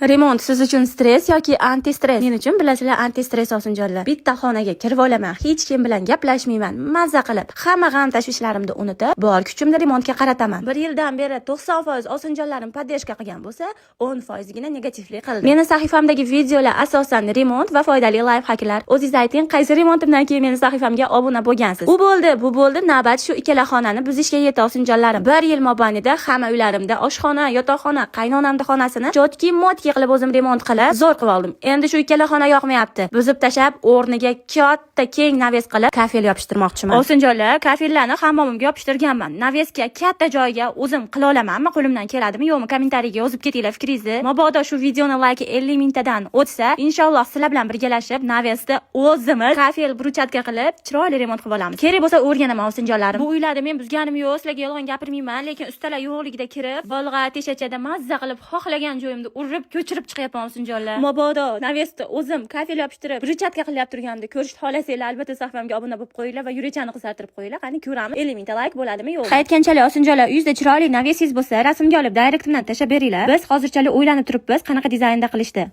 Remont siz uchun stress yoki anti-stress? Men uchun bilasizlar anti-stress osinjonlar. Bitta xonaga kirib olaman, hech kim bilan gaplashmayman, mazza qilib, hamma g'am tashvishlarimni unutib, bor kuchimni remontga qarataman. 1 yildan beri 90% osinjonlarim podдержка qilgan bo'lsa, 10% gina negativlik qildi. Meni sahifamdagi videolar asosan remont va foydali layfhaklar. O'zingiz ayting, qaysi remontimdan keyin meni sahifamga obuna bo'lgansiz? U bo'ldi, bu bo'ldi, navbat shu ikkala xonani buzishga yetdi osinjonlarim. 1 yil mobaynida hamma uylarimda oshxona, yotoqxona, qaynonamning xonasini jotki mod qilib o'zim remont qilib zo'r qilib oldim. Endi shu ikkala xona yoqmayapti. Buzib tashab, o'rniga katta keng naves qilib kafel yopishtirmoqchiman. Osinjonlar, kafellarni hammomimga yopishtirganman. Naveska katta joyga o'zim qila olamanmi? Qo'limdan keladimi, yo'qmi? Kommentariyaga yozib ketinglar fikringizni. Mabodo shu videoni like 50 mingtadan o'tsa, inshaalloh sizlar bilan birgalashib navesda o'zimiz kafel bruchatka qilib chiroyli remont qilib olamiz. Kerak bo'lsa o'rganaman osinjonlarim. Bu uylarda men buzganim yo'q, sizlarga yolg'on gapirmayman, lekin ustalar yo'qligida kirib, bolg'a teshachada mazza qilib xohlagan joyimda urib ko'chirib chiqyapman osinjonlar. Mabodo navesda o'zim kafel yopishtirib bruchatka qilyap turganimda ko'rishni xohlasanglar, albatta sahifamga obuna bo'lib qo'yinglar va yurechani qisartirib qo'yinglar. Qani ko'ramiz 50 mingta like bo'ladimi yo'qmi? Qaytganchalik osinjonlar, uyingizda chiroyli navesingiz bo'lsa, rasmga olib, direktimdan tashlab beringlar. Biz hozirchalik o'ylanib turibmiz, qanaqa dizaynda qilishdi.